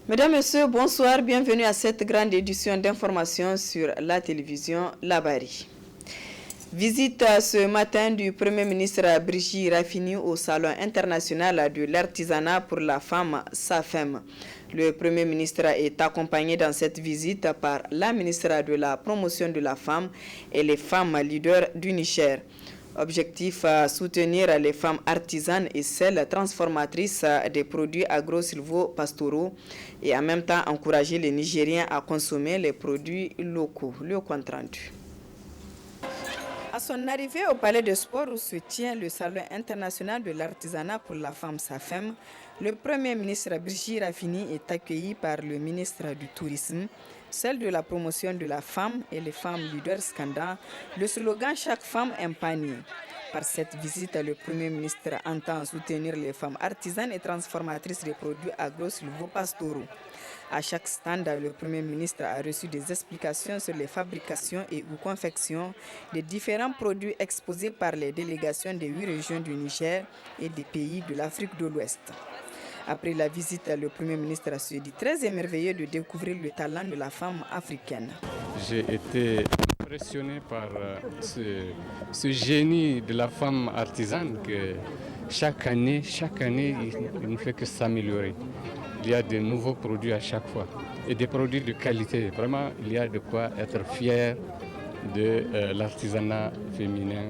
Mesdames, Messieurs, bonsoir, bienvenue à cette grande édition d'information sur la télévision Labari. Visite ce matin du Premier ministre Brigitte Raffini au Salon international de l'artisanat pour la femme SAFEM. Le Premier ministre est accompagné dans cette visite par la ministre de la Promotion de la Femme et les femmes leaders du Niger. Objectif, soutenir les femmes artisanes et celles transformatrices des produits agro-silvo-pastoraux et en même temps encourager les Nigériens à consommer les produits locaux. Le compte rendu. À son arrivée au Palais de Sport où se tient le Salon international de l'artisanat pour la femme SAFEM, le Premier ministre Brigitte Raffini est accueilli par le ministre du Tourisme, celle de la promotion de la femme et les femmes leaders scandant le slogan « Chaque femme un panier ». Par cette visite, le Premier ministre entend soutenir les femmes artisanes et transformatrices des produits agro-silvo-pastoraux. À chaque stand, le Premier ministre a reçu des explications sur les fabrications et ou confections des différents produits exposés par les délégations des 8 régions du Niger et des pays de l'Afrique de l'Ouest. Après la visite, le Premier ministre se dit très émerveillé de découvrir le talent de la femme africaine. J'ai été impressionné par ce génie de la femme artisane que chaque année, il ne fait que s'améliorer. Il y a de nouveaux produits à chaque fois et des produits de qualité. Vraiment, il y a de quoi être fier de l'artisanat féminin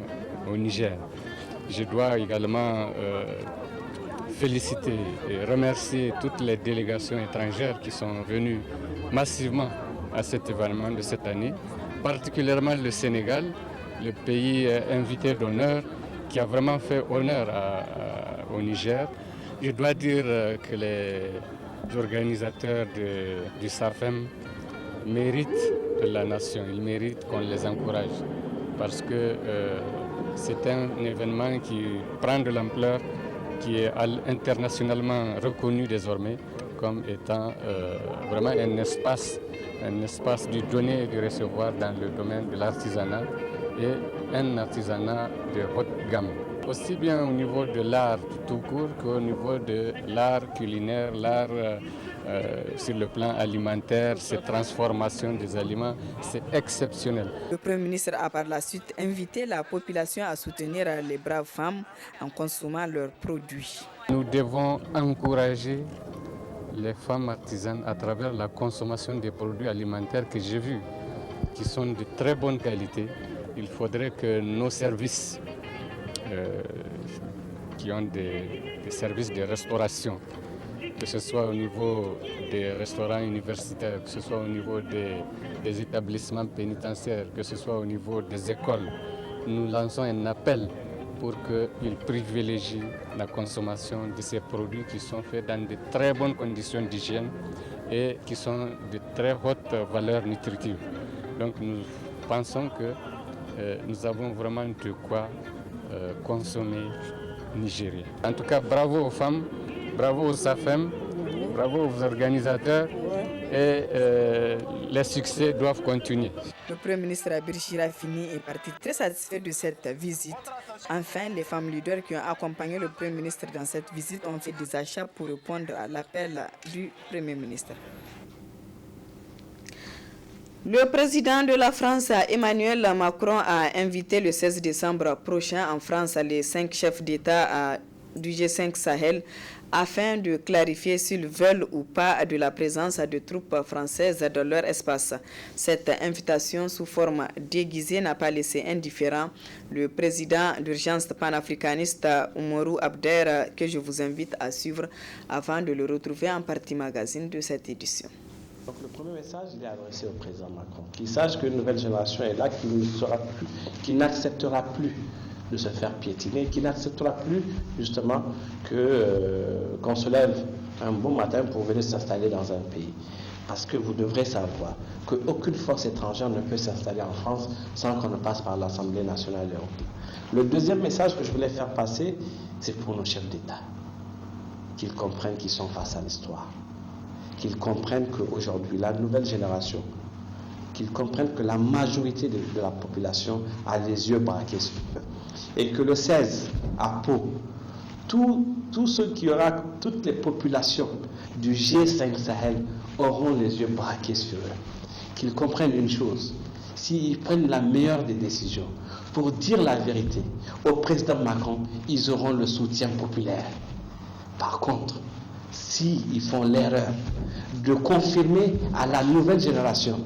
au Niger. Je dois également féliciter et remercier toutes les délégations étrangères qui sont venues massivement à cet événement de cette année, particulièrement le Sénégal, le pays invité d'honneur qui a vraiment fait honneur au Niger. Je dois dire que les organisateurs du SAFEM méritent de la nation, ils méritent qu'on les encourage parce que c'est un événement qui prend de l'ampleur, qui est internationalement reconnu désormais comme étant vraiment un espace du donner et du recevoir dans le domaine de l'artisanat et un artisanat de haute gamme. Aussi bien au niveau de l'art tout court qu'au niveau de l'art culinaire, l'art sur le plan alimentaire, cette transformation des aliments, c'est exceptionnel. Le Premier ministre a par la suite invité la population à soutenir les braves femmes en consommant leurs produits. Nous devons encourager les femmes artisanes à travers la consommation des produits alimentaires que j'ai vus, qui sont de très bonne qualité. Il faudrait que nos services qui ont des services de restauration, que ce soit au niveau des restaurants universitaires, que ce soit au niveau des établissements pénitentiaires, que ce soit au niveau des écoles. Nous lançons un appel pour qu'ils privilégient la consommation de ces produits qui sont faits dans de très bonnes conditions d'hygiène et qui sont de très haute valeur nutritive. Donc nous pensons que nous avons vraiment de quoi consommer nigérien. En tout cas, bravo aux femmes, bravo aux SAFEM, bravo aux organisateurs et les succès doivent continuer. Le Premier ministre Brigitte Raffini est parti très satisfait de cette visite. Enfin, les femmes leaders qui ont accompagné le Premier ministre dans cette visite ont fait des achats pour répondre à l'appel du Premier ministre. Le président de la France, Emmanuel Macron, a invité le 16 décembre prochain en France les 5 chefs d'État du G5 Sahel afin de clarifier s'ils veulent ou pas de la présence de troupes françaises dans leur espace. Cette invitation sous forme déguisée n'a pas laissé indifférent le président d'urgence panafricaniste Oumarou Abder, que je vous invite à suivre avant de le retrouver en partie magazine de cette édition. Donc le premier message, il est adressé au président Macron, qu'il sache qu'une nouvelle génération est là, qui n'acceptera plus de se faire piétiner, qui n'acceptera plus justement qu'on se lève un bon matin pour venir s'installer dans un pays. Parce que vous devrez savoir qu'aucune force étrangère ne peut s'installer en France sans qu'on ne passe par l'Assemblée nationale européenne. Le deuxième message que je voulais faire passer, c'est pour nos chefs d'État, qu'ils comprennent qu'ils sont face à l'histoire, qu'ils comprennent qu'aujourd'hui, la nouvelle génération, qu'ils comprennent que la majorité de la population a les yeux braqués sur eux. Et que le 16, à Pau, Tous ceux qui aura, toutes les populations du G5 Sahel auront les yeux braqués sur eux. Qu'ils comprennent une chose, s'ils prennent la meilleure des décisions pour dire la vérité au président Macron, ils auront le soutien populaire. Par contre, s'ils font l'erreur de confirmer à la nouvelle génération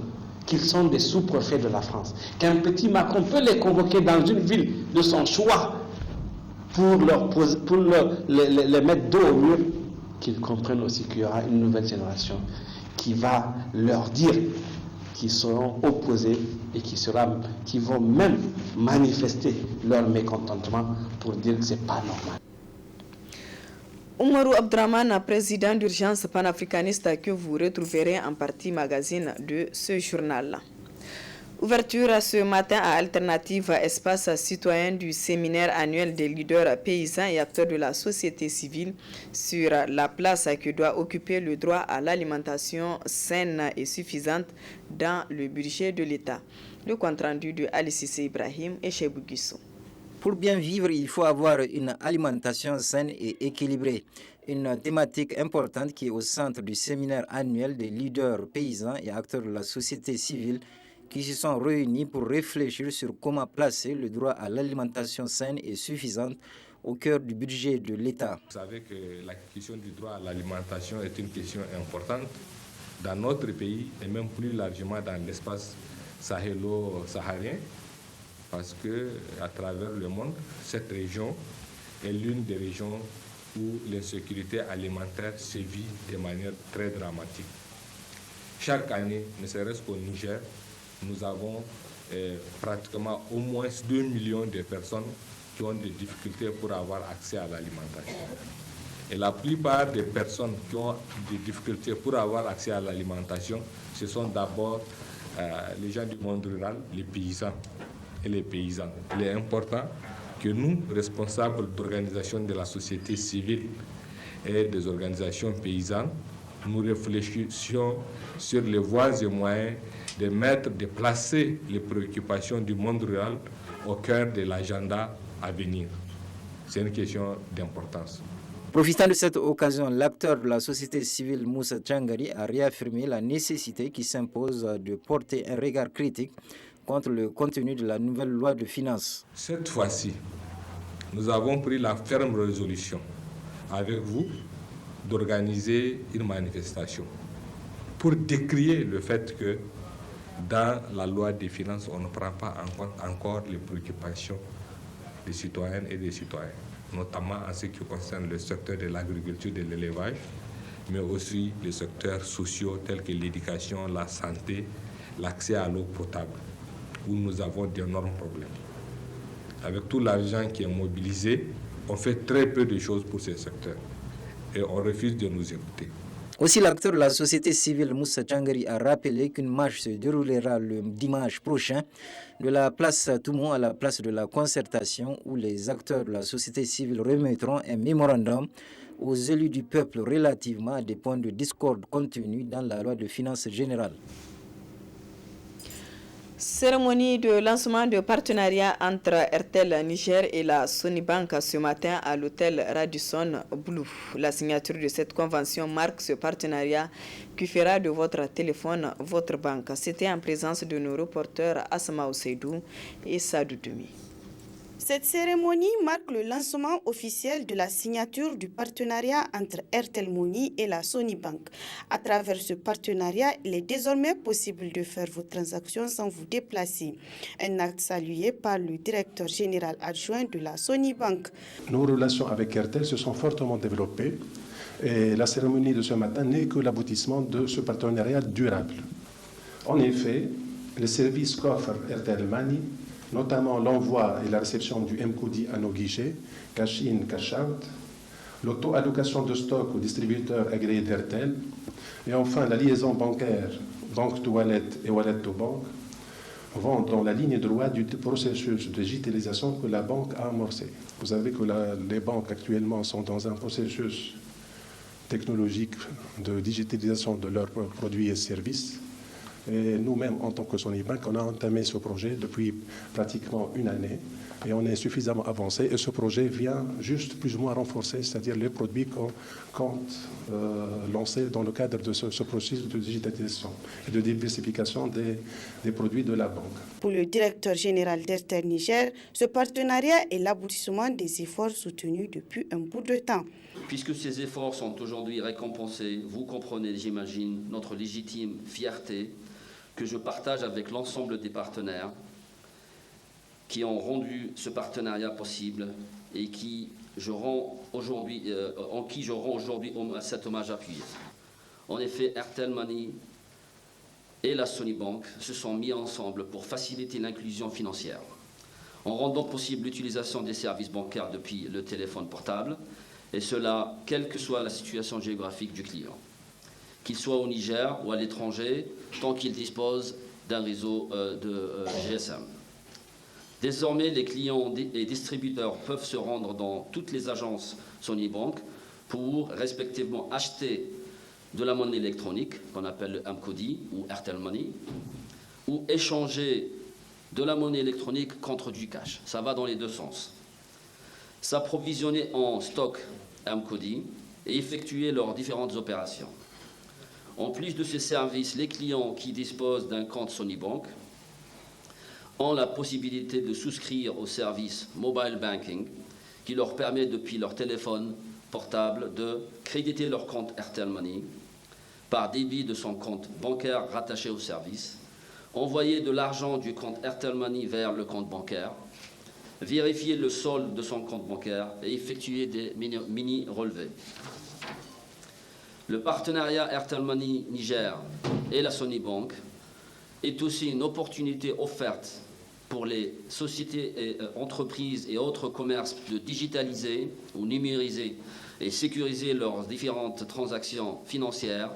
qu'ils sont des sous-préfets de la France, qu'un petit Macron peut les convoquer dans une ville de son choix pour les mettre dos au mur, qu'ils comprennent aussi qu'il y aura une nouvelle génération qui va leur dire qu'ils seront opposés et qui vont même manifester leur mécontentement pour dire que ce n'est pas normal. Oumarou Abdraman, président d'urgence panafricaniste que vous retrouverez en partie magazine de ce journal. Ouverture ce matin à Alternative Espace Citoyen du séminaire annuel des leaders paysans et acteurs de la société civile sur la place que doit occuper le droit à l'alimentation saine et suffisante dans le budget de l'État. Le compte-rendu de Ali Cissé Ibrahim et Chebou Guissou. Pour bien vivre, il faut avoir une alimentation saine et équilibrée. Une thématique importante qui est au centre du séminaire annuel des leaders paysans et acteurs de la société civile qui se sont réunis pour réfléchir sur comment placer le droit à l'alimentation saine et suffisante au cœur du budget de l'État. Vous savez que la question du droit à l'alimentation est une question importante dans notre pays et même plus largement dans l'espace sahélo-saharien, parce que à travers le monde, cette région est l'une des régions où l'insécurité alimentaire sévit de manière très dramatique. Chaque année, ne serait-ce qu'au Niger, nous avons pratiquement au moins 2 millions de personnes qui ont des difficultés pour avoir accès à l'alimentation. Et la plupart des personnes qui ont des difficultés pour avoir accès à l'alimentation, ce sont d'abord les gens du monde rural, les paysans et les paysannes. Il est important que nous, responsables d'organisations de la société civile et des organisations paysannes, nous réfléchissions sur les voies et moyens de placer les préoccupations du monde rural au cœur de l'agenda à venir. C'est une question d'importance. Profitant de cette occasion, l'acteur de la société civile Moussa Tchangari a réaffirmé la nécessité qui s'impose de porter un regard critique contre le contenu de la nouvelle loi de finances. Cette fois-ci, nous avons pris la ferme résolution avec vous d'organiser une manifestation pour décrier le fait que dans la loi des finances, on ne prend pas en compte encore les préoccupations des citoyennes et des citoyens, notamment en ce qui concerne le secteur de l'agriculture et de l'élevage, mais aussi les secteurs sociaux tels que l'éducation, la santé, l'accès à l'eau potable, où nous avons d'énormes problèmes. Avec tout l'argent qui est mobilisé, on fait très peu de choses pour ces secteurs et on refuse de nous écouter. Aussi, l'acteur de la société civile Moussa Tchangari a rappelé qu'une marche se déroulera le dimanche prochain de la place Toumou à la place de la concertation où les acteurs de la société civile remettront un mémorandum aux élus du peuple relativement à des points de discorde contenus dans la loi de finances générale. Cérémonie de lancement de partenariat entre RTL Niger et la Sony Bank ce matin à l'hôtel Radisson Blu. La signature de cette convention marque ce partenariat qui fera de votre téléphone votre banque. C'était en présence de nos reporters Asma Oseidou et Sadou Doumi. Cette cérémonie marque le lancement officiel de la signature du partenariat entre Airtel Money et la Sony Bank. À travers ce partenariat, il est désormais possible de faire vos transactions sans vous déplacer. Un acte salué par le directeur général adjoint de la Sony Bank. Nos relations avec Airtel se sont fortement développées et la cérémonie de ce matin n'est que l'aboutissement de ce partenariat durable. En effet, les services qu'offre Airtel Money, notamment l'envoi et la réception du M-Koudi à nos guichets, cash-in, cash-out, l'auto-allocation de stock aux distributeurs agréés d'Airtel, et enfin la liaison bancaire, banque to wallet et wallet to bank, vont dans la ligne droite du processus de digitalisation que la banque a amorcé. Vous savez que les banques actuellement sont dans un processus technologique de digitalisation de leurs produits et services. Et nous-mêmes, en tant que Sonibank, on a entamé ce projet depuis pratiquement une année et on est suffisamment avancé. Et ce projet vient juste plus ou moins renforcer, c'est-à-dire les produits qu'on compte lancer dans le cadre de ce processus de digitalisation et de diversification des produits de la banque. Pour le directeur général d'Airtel Niger, ce partenariat est l'aboutissement des efforts soutenus depuis un bout de temps. Puisque ces efforts sont aujourd'hui récompensés, vous comprenez, j'imagine, notre légitime fierté que je partage avec l'ensemble des partenaires qui ont rendu ce partenariat possible et en qui je rends aujourd'hui cet hommage appuyé. En effet, Airtel Money et la Sonibank se sont mis ensemble pour faciliter l'inclusion financière, en rendant possible l'utilisation des services bancaires depuis le téléphone portable, et cela quelle que soit la situation géographique du client, qu'il soit au Niger ou à l'étranger, tant qu'il dispose d'un réseau de GSM. Désormais, les clients et distributeurs peuvent se rendre dans toutes les agences Sonibank pour respectivement acheter de la monnaie électronique, qu'on appelle le M-Codi ou Airtel Money, ou échanger de la monnaie électronique contre du cash. Ça va dans les deux sens. S'approvisionner en stock M-Codi et effectuer leurs différentes opérations. En plus de ces services, les clients qui disposent d'un compte Sonibank ont la possibilité de souscrire au service mobile banking qui leur permet depuis leur téléphone portable de créditer leur compte Airtel Money par débit de son compte bancaire rattaché au service, envoyer de l'argent du compte Airtel Money vers le compte bancaire, vérifier le solde de son compte bancaire et effectuer des mini-relevés. Le partenariat Airtel Money Niger et la Sonibank est aussi une opportunité offerte pour les sociétés et entreprises et autres commerces de digitaliser ou numériser et sécuriser leurs différentes transactions financières,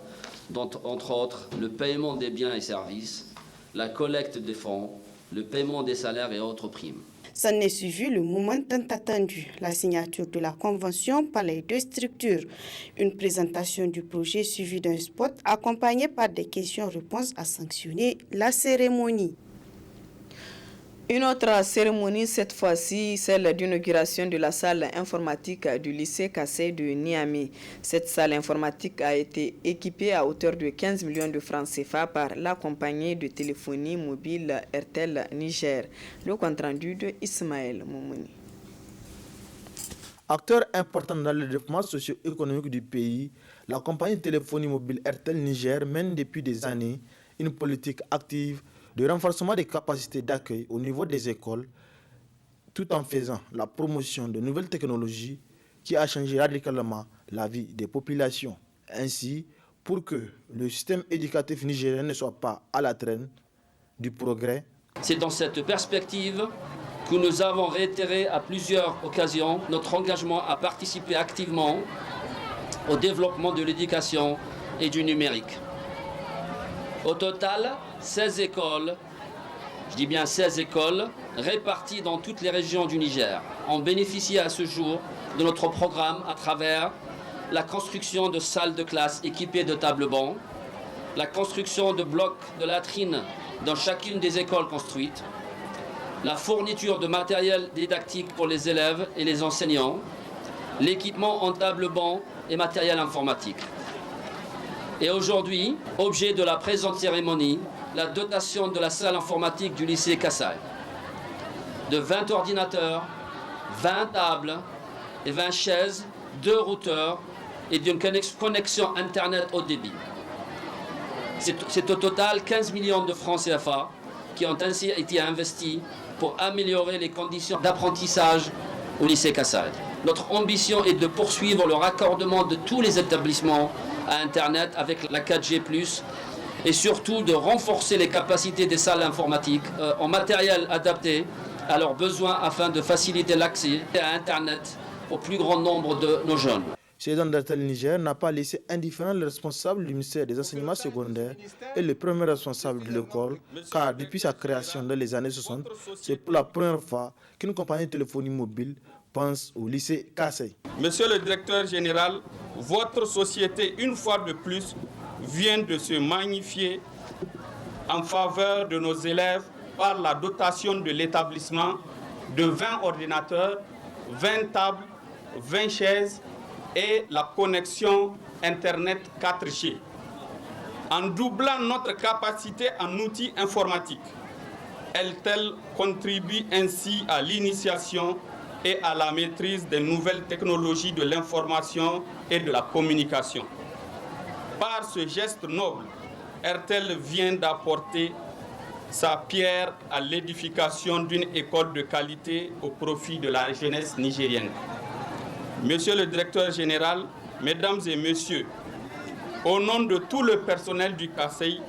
dont entre autres le paiement des biens et services, la collecte des fonds, le paiement des salaires et autres primes. Ça n'est suivi le moment tant attendu, la signature de la convention par les deux structures. Une présentation du projet suivie d'un spot accompagné par des questions-réponses à sanctionner la cérémonie. Une autre cérémonie, cette fois-ci, celle d'inauguration de la salle informatique du lycée Kassai de Niamey. Cette salle informatique a été équipée à hauteur de 15 millions de francs CFA par la compagnie de téléphonie mobile Airtel Niger. Le compte-rendu de Ismaël Moumouni. Acteur important dans le développement socio-économique du pays, la compagnie de téléphonie mobile Airtel Niger mène depuis des années une politique active de renforcement des capacités d'accueil au niveau des écoles, tout en faisant la promotion de nouvelles technologies qui a changé radicalement la vie des populations. Ainsi, pour que le système éducatif nigérien ne soit pas à la traîne du progrès. C'est dans cette perspective que nous avons réitéré à plusieurs occasions notre engagement à participer activement au développement de l'éducation et du numérique. Au total, 16 écoles, je dis bien 16 écoles, réparties dans toutes les régions du Niger, ont bénéficié à ce jour de notre programme à travers la construction de salles de classe équipées de tables-bancs, la construction de blocs de latrines dans chacune des écoles construites, la fourniture de matériel didactique pour les élèves et les enseignants, l'équipement en tables-bancs et matériel informatique. Et aujourd'hui, objet de la présente cérémonie, la dotation de la salle informatique du lycée Kassai, de 20 ordinateurs, 20 tables et 20 chaises, 2 routeurs et d'une connexion Internet haut débit. C'est au total 15 millions de francs CFA qui ont ainsi été investis pour améliorer les conditions d'apprentissage au lycée Kassai. Notre ambition est de poursuivre le raccordement de tous les établissements à Internet avec la 4G+, et surtout de renforcer les capacités des salles informatiques en matériel adapté à leurs besoins afin de faciliter l'accès à Internet au plus grand nombre de nos jeunes. Chez d'Airtel Niger n'a pas laissé indifférent le responsable du ministère des enseignements secondaires et le premier responsable de l'école, car depuis sa création dans les années 60, c'est pour la première fois qu'une compagnie de téléphonie mobile pense au lycée Kassai. Monsieur le directeur général, votre société, une fois de plus, vient de se magnifier en faveur de nos élèves par la dotation de l'établissement de 20 ordinateurs, 20 tables, 20 chaises et la connexion Internet 4G. En doublant notre capacité en outils informatiques, RTL contribue ainsi à l'initiation et à la maîtrise des nouvelles technologies de l'information et de la communication. Par ce geste noble, RTL vient d'apporter sa pierre à l'édification d'une école de qualité au profit de la jeunesse nigérienne. Monsieur le directeur général, mesdames et messieurs, au nom de tout le personnel du CACEI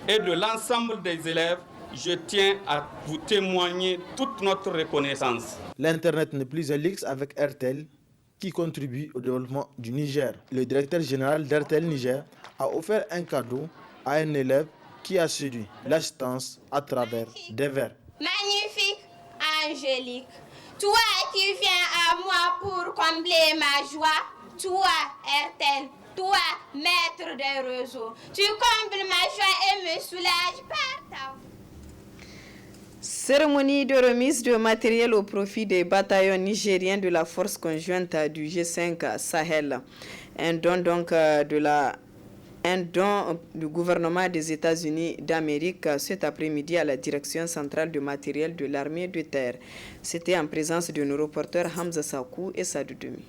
et de l'ensemble des élèves, je tiens à vous témoigner toute notre reconnaissance. L'Internet n'est plus un luxe avec RTL qui contribue au développement du Niger. Le directeur général d'RTL Niger a offert un cadeau à un élève qui a séduit l'assistance à travers des vers. Magnifique, Angélique, toi qui viens à moi pour combler ma joie, toi, RTL, toi, maître des réseaux, tu combles ma joie et me soulages par ta voix. Cérémonie de remise de matériel au profit des bataillons nigériens de la force conjointe du G5 Sahel. Un don du gouvernement des États-Unis d'Amérique cet après-midi à la direction centrale du matériel de l'armée de terre. C'était en présence de nos reporters Hamza Sakou et Sadou Demi.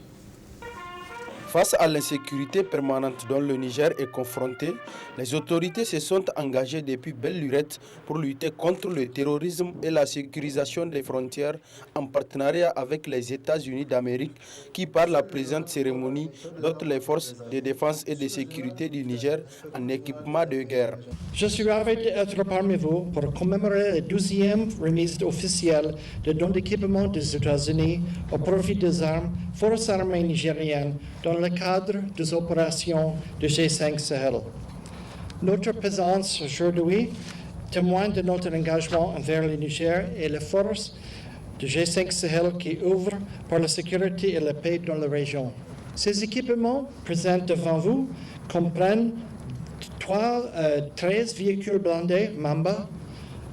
Face à l'insécurité permanente dont le Niger est confronté, les autorités se sont engagées depuis belle lurette pour lutter contre le terrorisme et la sécurisation des frontières en partenariat avec les États-Unis d'Amérique qui, par la présente cérémonie, dotent les forces de défense et de sécurité du Niger en équipement de guerre. Je suis ravi d'être parmi vous pour commémorer la 12e remise officielle de dons d'équipement des États-Unis au profit des forces armées nigériennes dans le cadre des opérations du G5 Sahel. Notre présence aujourd'hui témoigne de notre engagement envers le Niger et les forces du G5 Sahel qui ouvrent pour la sécurité et la paix dans la région. Ces équipements présents devant vous comprennent 13 véhicules blindés Mamba,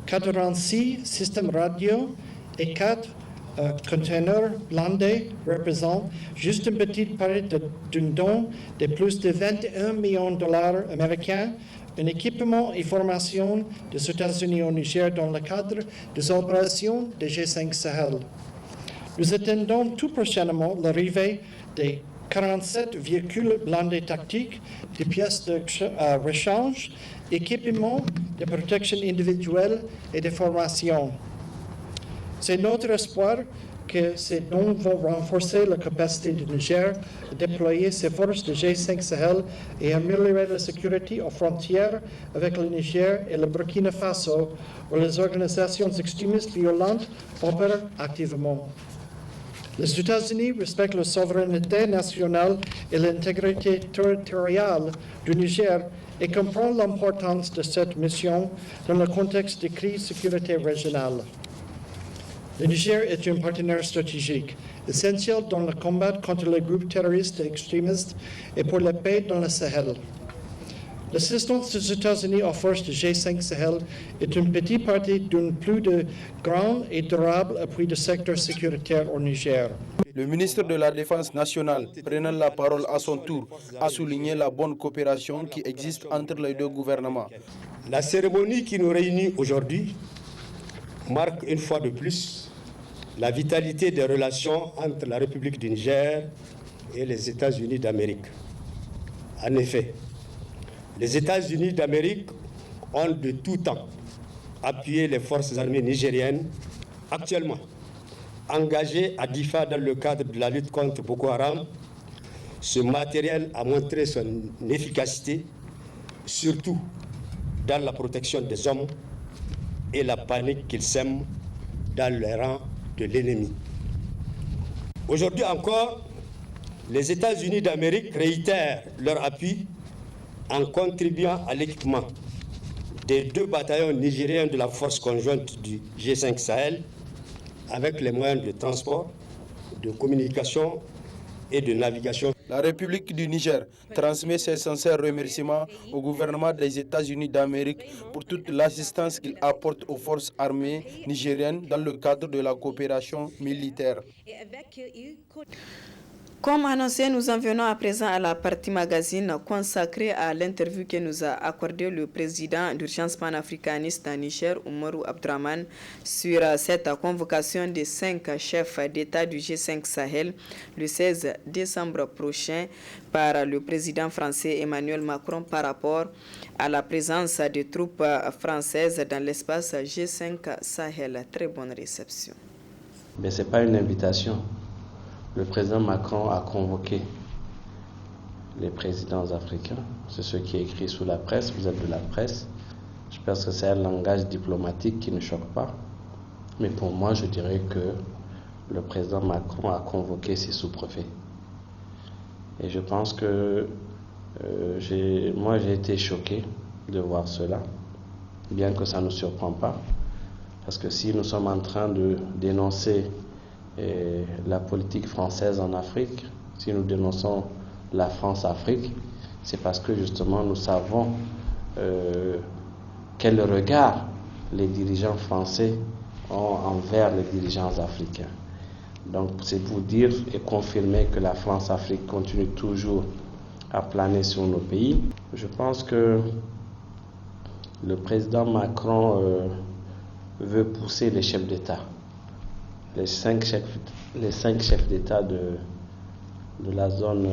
86 systèmes radio et 4 containers blindés représentent juste une petite partie d'un don de plus de 21 millions de dollars américains, un équipement et formation des États-Unis au Niger dans le cadre des opérations de G5 Sahel. Nous attendons tout prochainement l'arrivée des 47 véhicules blindés tactiques, des pièces de rechange, équipements de protection individuelle et de formation. C'est notre espoir que ces dons vont renforcer la capacité du Niger de déployer ses forces de G5 Sahel et améliorer la sécurité aux frontières avec le Niger et le Burkina Faso, où les organisations extrémistes violentes opèrent activement. Les États-Unis respectent la souveraineté nationale et l'intégrité territoriale du Niger et comprennent l'importance de cette mission dans le contexte de crise de sécurité régionale. Le Niger est un partenaire stratégique, essentiel dans le combat contre les groupes terroristes et extrémistes et pour la paix dans le Sahel. L'assistance des États-Unis aux forces de G5 Sahel est une petite partie d'un plus grand et durable appui du secteur sécuritaire au Niger. Le ministre de la Défense nationale, prenant la parole à son tour, a souligné la bonne coopération qui existe entre les deux gouvernements. La cérémonie qui nous réunit aujourd'hui marque une fois de plus la vitalité des relations entre la République du Niger et les États-Unis d'Amérique. En effet, les États-Unis d'Amérique ont de tout temps appuyé les forces armées nigériennes actuellement engagées à Difa dans le cadre de la lutte contre Boko Haram. Ce matériel a montré son efficacité, surtout dans la protection des hommes et la panique qu'ils sèment dans les rangs de l'ennemi. Aujourd'hui encore, les États-Unis d'Amérique réitèrent leur appui en contribuant à l'équipement des 2 bataillons nigériens de la force conjointe du G5 Sahel avec les moyens de transport, de communication et de navigation. La République du Niger transmet ses sincères remerciements au gouvernement des États-Unis d'Amérique pour toute l'assistance qu'il apporte aux forces armées nigériennes dans le cadre de la coopération militaire. Comme annoncé, nous en venons à présent à la partie magazine consacrée à l'interview que nous a accordé le président d'urgence panafricaniste à Niger, Oumarou Abdraman, sur cette convocation des 5 chefs d'État du G5 Sahel le 16 décembre prochain par le président français Emmanuel Macron par rapport à la présence des troupes françaises dans l'espace G5 Sahel. Très bonne réception. Mais ce n'est pas une invitation. Le président Macron a convoqué les présidents africains. C'est ce qui est écrit sous la presse. Vous êtes de la presse. Je pense que c'est un langage diplomatique qui ne choque pas. Mais pour moi, je dirais que le président Macron a convoqué ses sous-préfets. Et je pense que j'ai été choqué de voir cela, bien que ça ne nous surprend pas. Parce que si nous sommes en train de dénoncer la politique française en Afrique, si nous dénonçons la France-Afrique, c'est parce que justement nous savons quel regard les dirigeants français ont envers les dirigeants africains. Donc c'est pour dire et confirmer que la France-Afrique continue toujours à planer sur nos pays. Je pense que le président Macron veut pousser les chefs d'État. Les cinq chefs d'État de la zone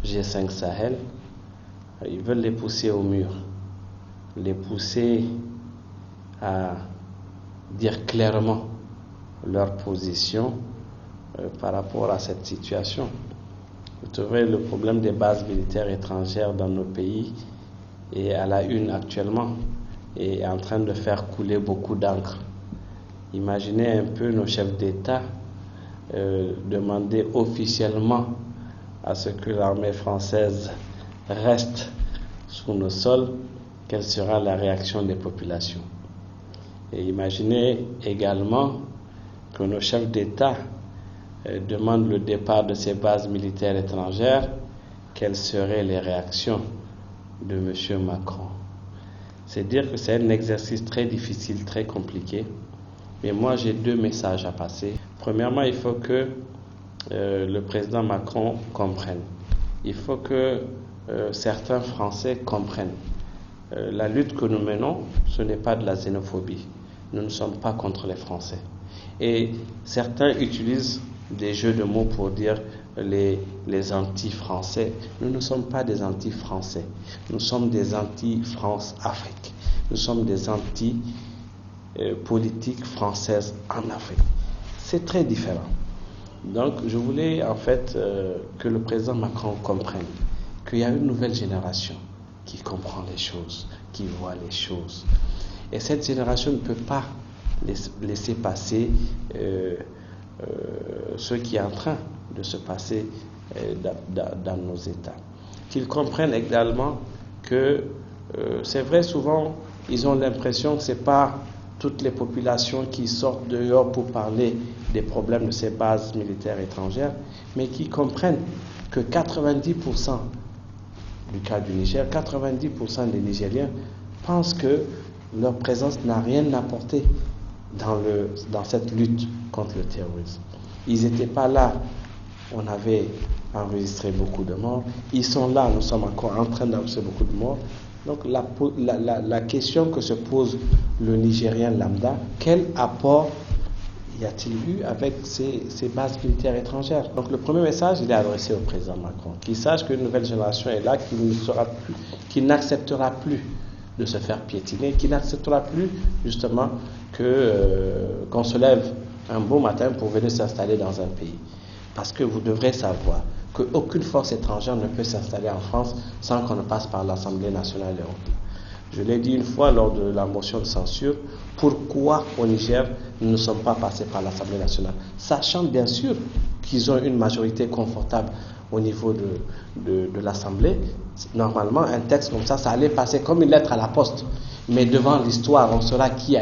G5 Sahel, ils veulent les pousser au mur, les pousser à dire clairement leur position par rapport à cette situation. Vous trouvez le problème des bases militaires étrangères dans nos pays est à la une actuellement et est en train de faire couler beaucoup d'encre. Imaginez un peu nos chefs d'État demander officiellement à ce que l'armée française reste sous nos sols, quelle sera la réaction des populations. Et imaginez également que nos chefs d'État demandent le départ de ces bases militaires étrangères, quelles seraient les réactions de M. Macron. C'est dire que c'est un exercice très difficile, très compliqué. Mais moi, j'ai 2 messages à passer. Premièrement, il faut que le président Macron comprenne. Il faut que certains Français comprennent. La lutte que nous menons, ce n'est pas de la xénophobie. Nous ne sommes pas contre les Français. Et certains utilisent des jeux de mots pour dire les anti-français. Nous ne sommes pas des anti-français. Nous sommes des anti-France-Afrique. Nous sommes des anti-politiques françaises en Afrique. C'est très différent. Donc, je voulais en fait que le président Macron comprenne qu'il y a une nouvelle génération qui comprend les choses, qui voit les choses. Et cette génération ne peut pas laisser passer ce qui est en train de se passer dans nos États. Qu'ils comprennent également que c'est vrai, souvent, ils ont l'impression que ce n'est pas toutes les populations qui sortent dehors pour parler des problèmes de ces bases militaires étrangères, mais qui comprennent que 90% du cas du Niger, 90% des Nigériens pensent que leur présence n'a rien apporté dans cette lutte contre le terrorisme. Ils n'étaient pas là, on avait enregistré beaucoup de morts. Ils sont là, nous sommes encore en train d'enregistrer beaucoup de morts. Donc la question que se pose le Nigérien lambda, quel apport y a-t-il eu avec ces bases militaires étrangères? Donc le premier message, il est adressé au président Macron, qu'il sache qu'une nouvelle génération est là, qui n'acceptera plus de se faire piétiner, qui n'acceptera plus justement qu'on se lève un beau matin pour venir s'installer dans un pays. Parce que vous devrez savoir qu'aucune force étrangère ne peut s'installer en France sans qu'on ne passe par l'Assemblée nationale européenne. Je l'ai dit une fois lors de la motion de censure, pourquoi au Niger nous ne sommes pas passés par l'Assemblée nationale, sachant bien sûr qu'ils ont une majorité confortable au niveau de l'Assemblée. Normalement, un texte comme ça allait passer comme une lettre à la poste. Mais devant l'histoire, on saura qui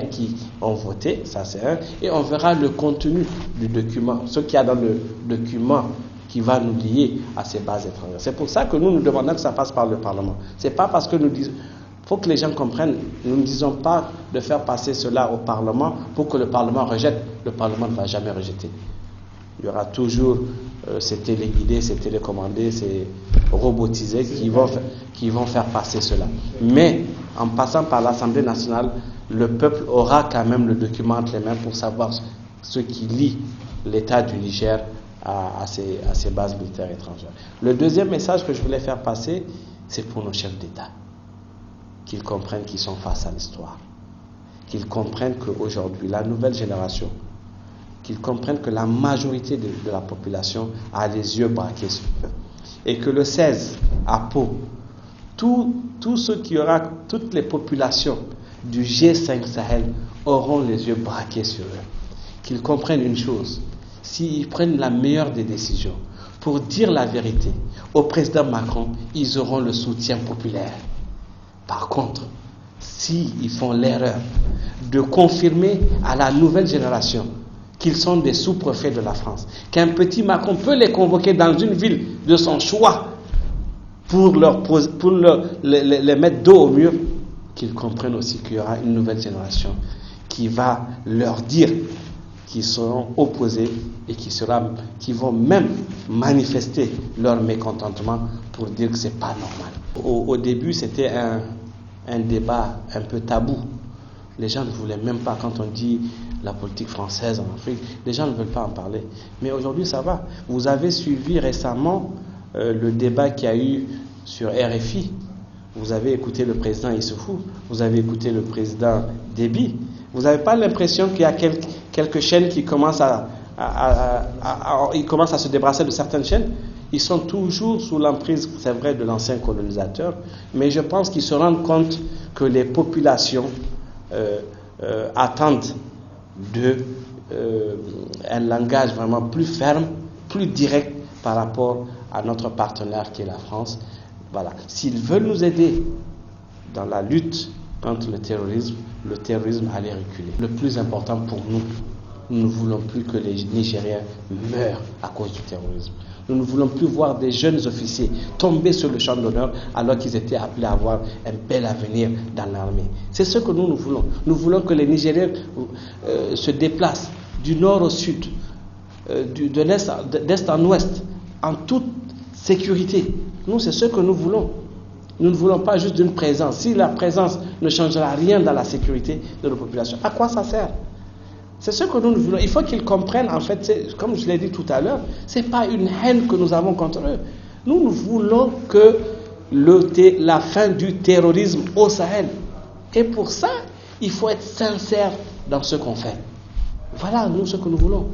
ont voté, ça c'est un, et on verra le contenu du document. Ce qu'il y a dans le document qui va nous lier à ces bases étrangères. C'est pour ça que nous demandons que ça passe par le Parlement. Ce n'est pas parce que nous disons... Il faut que les gens comprennent, nous ne disons pas de faire passer cela au Parlement pour que le Parlement rejette. Le Parlement ne va jamais rejeter. Il y aura toujours ces téléguidés, ces télécommandés, ces robotisés qui vont faire passer cela. Mais en passant par l'Assemblée nationale, le peuple aura quand même le document entre les mains pour savoir ce qui lie l'État du Niger à ces bases militaires étrangères. Le deuxième message que je voulais faire passer, c'est pour nos chefs d'État. Qu'ils comprennent qu'ils sont face à l'histoire. Qu'ils comprennent qu'aujourd'hui, la nouvelle génération, qu'ils comprennent que la majorité de la population a les yeux braqués sur eux. Et que le 16, à Pau, toutes les populations du G5 Sahel auront les yeux braqués sur eux. Qu'ils comprennent une chose, s'ils prennent la meilleure des décisions pour dire la vérité au président Macron, ils auront le soutien populaire. Par contre, s'ils font l'erreur de confirmer à la nouvelle génération qu'ils sont des sous-préfets de la France, qu'un petit Macron peut les convoquer dans une ville de son choix pour les mettre dos au mur, qu'ils comprennent aussi qu'il y aura une nouvelle génération qui va leur dire qu'ils seront opposés et qui vont même manifester leur mécontentement pour dire que ce n'est pas normal. Au début, c'était un débat un peu tabou. Les gens ne voulaient même pas, quand on dit la politique française en Afrique, les gens ne veulent pas en parler. Mais aujourd'hui, ça va. Vous avez suivi récemment le débat qu'il y a eu sur RFI. Vous avez écouté le président Issoufou, vous avez écouté le président Déby. Vous n'avez pas l'impression qu'il y a quelques chaînes qui commencent ils commencent à se débarrasser de certaines chaînes? Ils sont toujours sous l'emprise, c'est vrai, de l'ancien colonisateur, mais je pense qu'ils se rendent compte que les populations attendent un langage vraiment plus ferme, plus direct par rapport à notre partenaire qui est la France. Voilà. S'ils veulent nous aider dans la lutte contre le terrorisme allait reculer. Le plus important pour nous, nous ne voulons plus que les Nigériens meurent à cause du terrorisme. Nous ne voulons plus voir des jeunes officiers tomber sur le champ d'honneur alors qu'ils étaient appelés à avoir un bel avenir dans l'armée. C'est ce que nous voulons. Nous voulons que les Nigériens se déplacent du nord au sud, d'est en ouest, en toute sécurité. Nous, c'est ce que nous voulons. Nous ne voulons pas juste d'une présence. Si la présence ne changera rien dans la sécurité de nos populations, à quoi ça sert? C'est ce que nous voulons. Il faut qu'ils comprennent, en fait, comme je l'ai dit tout à l'heure, ce n'est pas une haine que nous avons contre eux. Nous voulons que la fin du terrorisme au Sahel. Et pour ça, il faut être sincère dans ce qu'on fait. Voilà, nous, ce que nous voulons.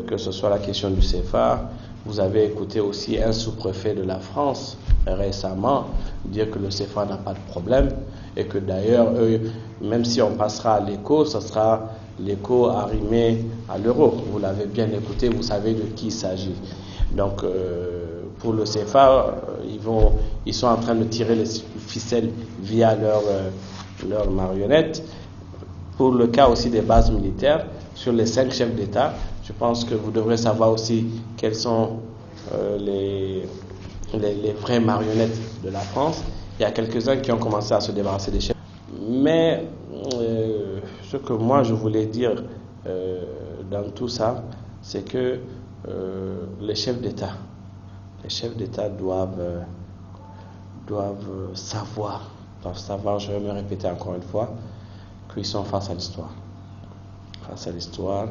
Que ce soit la question du CFA, vous avez écouté aussi un sous-préfet de la France récemment dire que le CFA n'a pas de problème et que d'ailleurs, même si on passera à l'éco, ce sera l'éco arrimé à l'euro. Vous l'avez bien écouté, vous savez de qui il s'agit. Donc, pour le CFA, ils sont en train de tirer les ficelles via leurs marionnettes. Pour le cas aussi des bases militaires, sur les 5 chefs d'État, je pense que vous devrez savoir aussi quelles sont les vraies marionnettes de la France. Il y a quelques-uns qui ont commencé à se débarrasser des chefs. Mais ce que moi je voulais dire dans tout ça, c'est que les chefs d'État doivent savoir, je vais me répéter encore une fois, qu'ils sont face à l'histoire. Face à l'histoire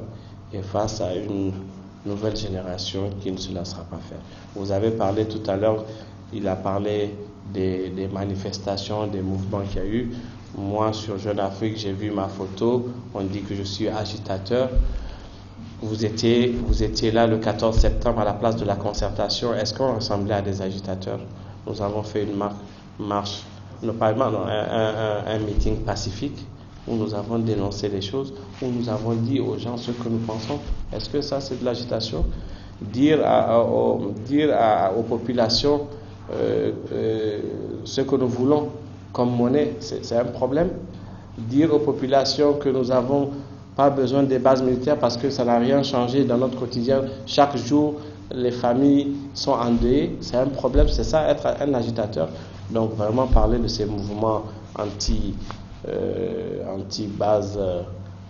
et face à une nouvelle génération qui ne se laissera pas faire. Vous avez parlé tout à l'heure, il a parlé des manifestations, des mouvements qu'il y a eu. Moi, sur Jeune Afrique, j'ai vu ma photo, on dit que je suis agitateur. Vous étiez là le 14 septembre à la place de la Concertation. Est-ce qu'on ressemblait à des agitateurs? Nous avons fait une marche, un meeting pacifique, où nous avons dénoncé les choses, où nous avons dit aux gens ce que nous pensons. Est-ce que ça, c'est de l'agitation? Dire aux populations ce que nous voulons comme monnaie, c'est un problème. Dire aux populations que nous n'avons pas besoin des bases militaires parce que ça n'a rien changé dans notre quotidien. Chaque jour, les familles sont endeuillées, c'est un problème, c'est ça être un agitateur. Donc vraiment parler de ces mouvements anti-base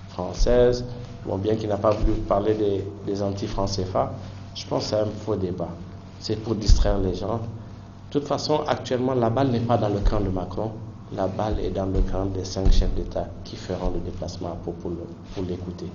française, bon, bien qu'il n'a pas voulu parler des anti-francs CFA, je pense que c'est un faux débat. C'est pour distraire les gens. De toute façon, actuellement, la balle n'est pas dans le camp de Macron, la balle est dans le camp des 5 chefs d'État qui feront le déplacement pour l'écouter.